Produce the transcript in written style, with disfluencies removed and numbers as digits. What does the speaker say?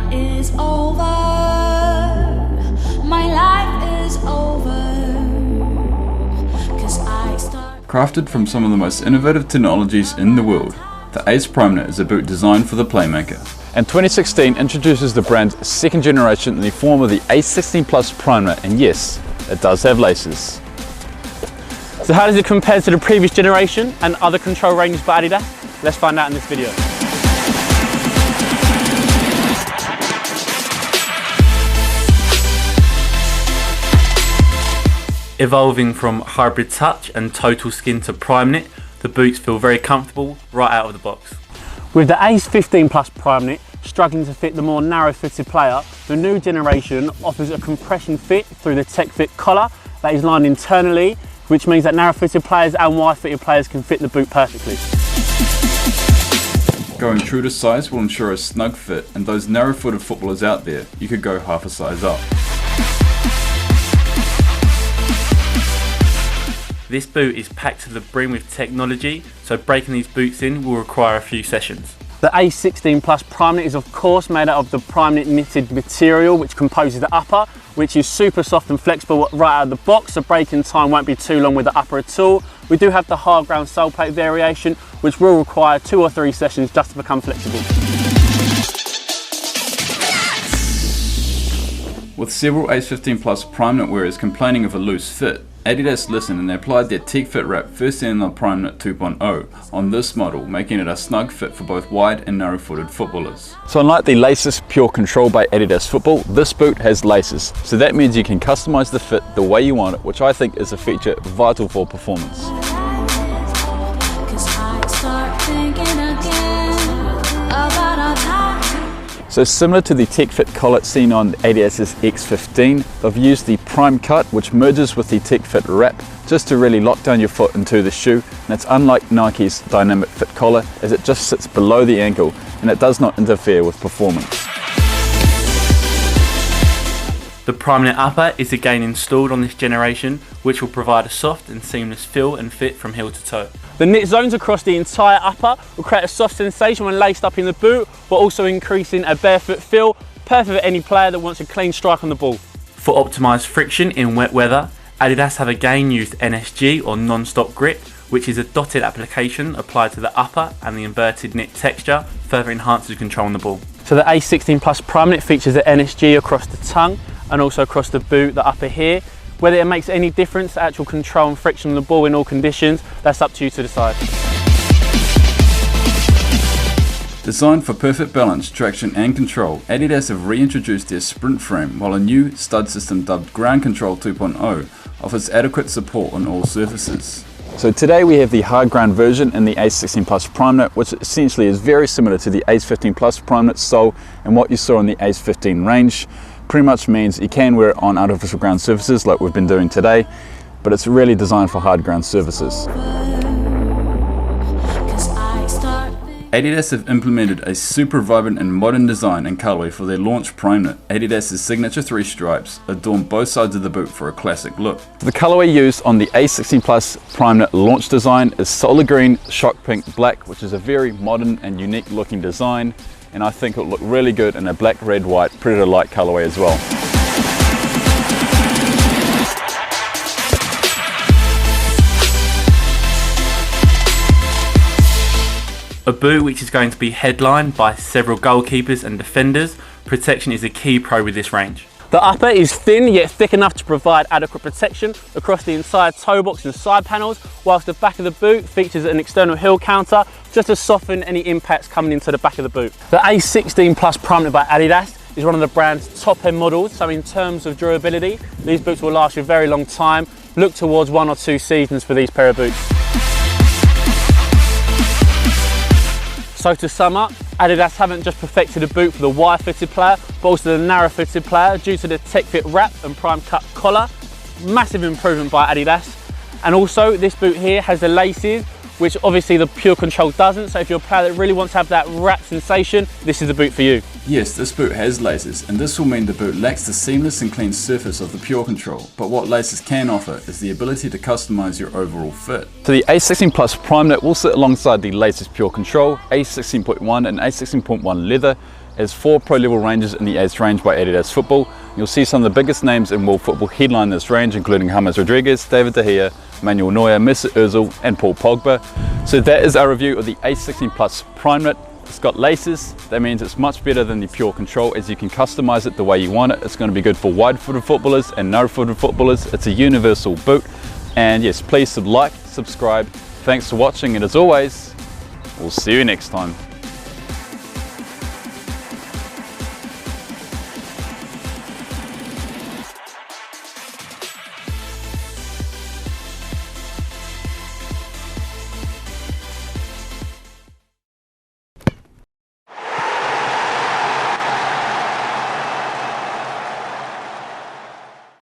time is over. My life is over. 'Cause I start. Crafted from some of the most innovative technologies in the world, the ACE Primeknit is a boot designed for the playmaker. And 2016 introduces the brand's second generation in the form of the ACE16 Primeknit, and yes, it does have laces. So how does it compare to the previous generation and other control ranges by Adidas? Let's find out in this video. Evolving from hybrid touch and total skin to Primeknit, the boots feel very comfortable right out of the box. With the ACE15 Primeknit struggling to fit the more narrow-fitted player, the new generation offers a compression fit through the tech fit collar that is lined internally, which means that narrow-fitted players and wide-fitted players can fit the boot perfectly. Going true to size will ensure a snug fit, and those narrow-footed footballers out there, you could go half a size up. This boot is packed to the brim with technology, so breaking these boots in will require a few sessions. The ACE16 Primeknit is of course made out of the Primeknit knitted material which composes the upper, which is super soft and flexible right out of the box, so breaking time won't be too long with the upper at all. We do have the hard ground sole plate variation, which will require 2 or 3 sessions just to become flexible. With several ACE15 Primeknit wearers complaining of a loose fit, Adidas listened and they applied their tech fit wrap first in the Primeknit 2.0 on this model, making it a snug fit for both wide and narrow footed footballers. So unlike the laceless pure control by Adidas Football, this boot has laces. So that means you can customize the fit the way you want it, which I think is a feature vital for performance. So similar to the tech fit collar seen on Adidas's X15, they've used the Prime Cut, which merges with the tech fit wrap just to really lock down your foot into the shoe. And it's unlike Nike's dynamic fit collar, as it just sits below the ankle and it does not interfere with performance. The Primeknit upper is again installed on this generation, which will provide a soft and seamless feel and fit from heel to toe. The knit zones across the entire upper will create a soft sensation when laced up in the boot, while also increasing a barefoot feel, perfect for any player that wants a clean strike on the ball. For optimised friction in wet weather, Adidas have again used NSG or non-stop grip, which is a dotted application applied to the upper, and the inverted knit texture further enhances control on the ball. So the ACE16 Primeknit features the NSG across the tongue and also across the boot, the upper here. Whether it makes any difference to actual control and friction on the ball in all conditions, that's up to you to decide. Designed for perfect balance, traction and control, Adidas have reintroduced their sprint frame, while a new stud system dubbed Ground Control 2.0 offers adequate support on all surfaces. So today we have the hard ground version in the ACE16 Primeknit, which essentially is very similar to the ACE15 Primeknit sole and what you saw in the ACE15 range. Pretty much means you can wear it on artificial ground surfaces like we've been doing today, but it's really designed for hard ground surfaces. Adidas have implemented a super vibrant and modern design and colourway for their launch Primeknit. Adidas's signature 3 stripes adorn both sides of the boot for a classic look. The colourway used on the ACE16 Primeknit launch design is solid green, shock pink, black, which is a very modern and unique looking design, and I think it'll look really good in a black, red, white, predator light colourway as well. A boot which is going to be headlined by several goalkeepers and defenders. Protection is a key pro with this range. The upper is thin yet thick enough to provide adequate protection across the entire toe box and side panels, whilst the back of the boot features an external heel counter just to soften any impacts coming into the back of the boot. The ACE16 Primeknit by Adidas is one of the brand's top end models, so in terms of durability, these boots will last you a very long time. Look towards 1 or 2 seasons for these pair of boots. So to sum up, Adidas haven't just perfected a boot for the wide-fitted player, but also the narrow-fitted player due to the tech fit wrap and prime cut collar. Massive improvement by Adidas. And also this boot here has the laces, which obviously the pure control doesn't, so if you're a player that really wants to have that wrap sensation, this is the boot for you. Yes, this boot has laces, and this will mean the boot lacks the seamless and clean surface of the pure control, but what laces can offer is the ability to customize your overall fit. So the ACE16 Primeknit will sit alongside the latest pure control, ACE16.1 and ACE16.1 leather, as 4 pro level ranges in the ACE range by Adidas Football. You'll see some of the biggest names in world football headline this range, including James Rodriguez, David De Gea, Manuel Neuer, Mesut Ozil and Paul Pogba. So that is our review of the ACE16 Primeknit. It's got laces, that means it's much better than the pure control, as you can customize it the way you want it. It's going to be good for wide-footed footballers and narrow-footed footballers. It's a universal boot. And yes, please subscribe. Thanks for watching, and as always, we'll see you next time.